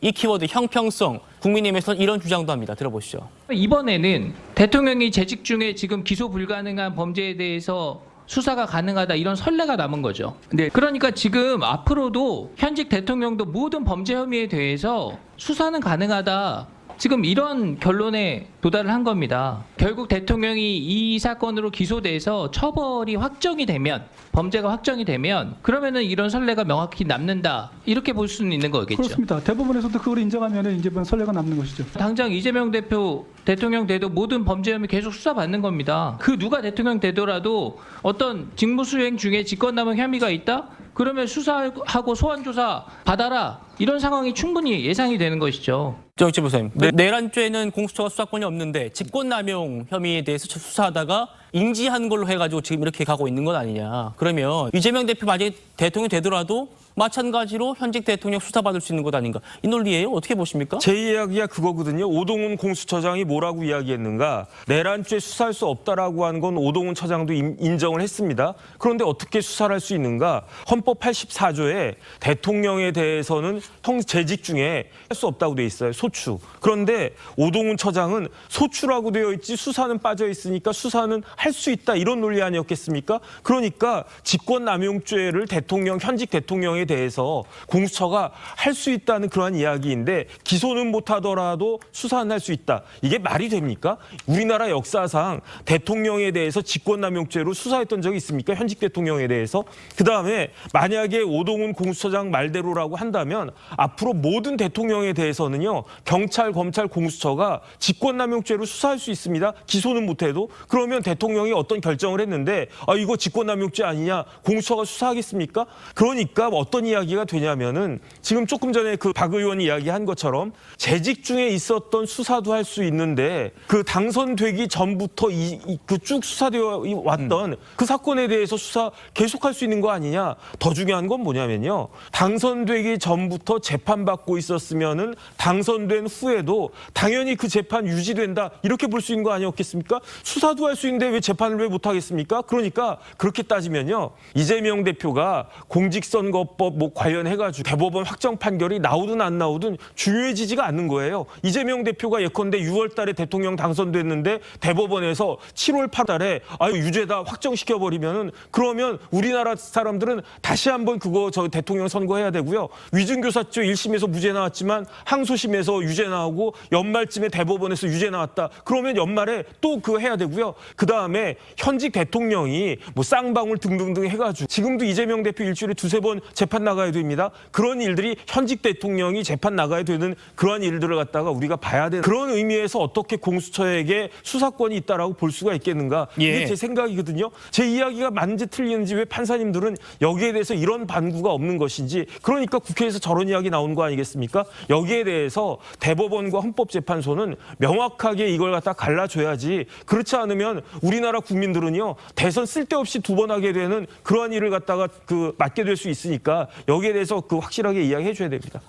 이 키워드 형평성, 국민의힘에서는 이런 주장도 합니다. 들어보시죠. 이번에는 대통령이 재직 중에 지금 기소 불가능한 범죄에 대해서 수사가 가능하다 이런 선례가 남은 거죠. 네. 그러니까 지금 앞으로도 현직 대통령도 모든 범죄 혐의에 대해서 수사는 가능하다. 지금 이런 결론에 도달을 한 겁니다. 결국 대통령이 이 사건으로 기소돼서 처벌이 확정이 되면, 범죄가 확정이 되면 그러면은 이런 선례가 명확히 남는다. 이렇게 볼 수는 있는 거겠죠. 그렇습니다. 대법원에서도 그걸 인정하면 이제 선례가 남는 것이죠. 당장 이재명 대표 대통령 돼도 모든 범죄 혐의 계속 수사받는 겁니다. 그 누가 대통령 되더라도 어떤 직무수행 중에 직권남용 혐의가 있다? 그러면 수사하고 소환조사 받아라. 이런 상황이 충분히 예상이 되는 것이죠. 정치 부사님, 내란죄는 공수처가 수사권이 없는데 직권남용 혐의에 대해서 수사하다가 인지한 걸로 해가지고 지금 이렇게 가고 있는 건 아니냐. 그러면 이재명 대표 만약에 대통령이 되더라도 마찬가지로 현직 대통령 수사받을 수 있는 것 아닌가. 이 논리예요. 어떻게 보십니까? 제 이야기가 그거거든요. 오동훈 공수처장이 뭐라고 이야기했는가. 내란죄 수사할 수 없다라고 한 건 오동훈 처장도 인정을 했습니다. 그런데 어떻게 수사를 할 수 있는가. 헌법 84조에 대통령에 대해서는 재직 중에 할 수 없다고 돼 있어요. 소추. 그런데 오동훈 처장은 소추라고 되어 있지 수사는 빠져 있으니까 수사는 할 수 있다. 이런 논리 아니었겠습니까? 그러니까 직권남용죄를 현직 대통령에 대해서 공수처가 할 수 있다는 그러한 이야기인데 기소는 못하더라도 수사는 할 수 있다. 이게 말이 됩니까? 우리나라 역사상 대통령에 대해서 직권남용죄로 수사했던 적이 있습니까? 현직 대통령에 대해서. 그다음에 만약에 오동훈 공수처장 말대로라고 한다면 앞으로 모든 대통령에 대해서는요. 경찰, 검찰, 공수처가 직권남용죄로 수사할 수 있습니다. 기소는 못해도. 그러면 대통령이 어떤 결정을 했는데 이거 직권남용죄 아니냐? 공수처가 수사하겠습니까? 그러니까 어떤 이야기가 되냐면은 지금 조금 전에 그 박 의원이 이야기한 것처럼 재직 중에 있었던 수사도 할 수 있는데 그 당선되기 전부터 그 쭉 수사되어 왔던 그 사건에 대해서 수사 계속할 수 있는 거 아니냐. 더 중요한 건 뭐냐면요. 당선되기 전부터 재판받고 있었으면은 당선된 후에도 당연히 그 재판 유지된다. 이렇게 볼 수 있는 거 아니었겠습니까? 수사도 할 수 있는데 왜 재판을 왜 못하겠습니까? 그러니까 그렇게 따지면요. 이재명 대표가 공직선거법 관련해가지고 대법원 확정 판결이 나오든 안 나오든 중요해지지가 않는 거예요. 이재명 대표가 예컨대 6월 달에 대통령 당선됐는데 대법원에서 7월 8월에 유죄다 확정시켜버리면은 그러면 우리나라 사람들은 다시 한번 저 대통령 선거해야 되고요. 위증교사죄 1심에서 무죄 나왔지만 항소심에서 유죄 나오고 연말쯤에 대법원에서 유죄 나왔다. 그러면 연말에 또 그거 해야 되고요. 그다음에 현직 대통령이 쌍방울 등등등 해가지고 지금도 이재명 대표 일주일에 두세 번 재판 나가야 됩니다. 그런 일들이 현직 대통령이 재판 나가야 되는 그러한 일들을 갖다가 우리가 봐야 되는 그런 의미에서 어떻게 공수처에게 수사권이 있다라고 볼 수가 있겠는가. 이게 제 생각이거든요. 제 이야기가 맞는지 틀리는지 왜 판사님들은 여기에 대해서 이런 반구가 없는 것인지 그러니까 국회에서 저런 이야기 나오는 거 아니겠습니까? 여기에 대해서 대법원과 헌법재판소는 명확하게 이걸 갖다 갈라줘야지 그렇지 않으면 우리나라 국민들은요. 대선 쓸데없이 두 번 하게 되는 그러한 일을 갖다가 맡게 될 수 있으니까 여기에 대해서 확실하게 이야기해 줘야 됩니다.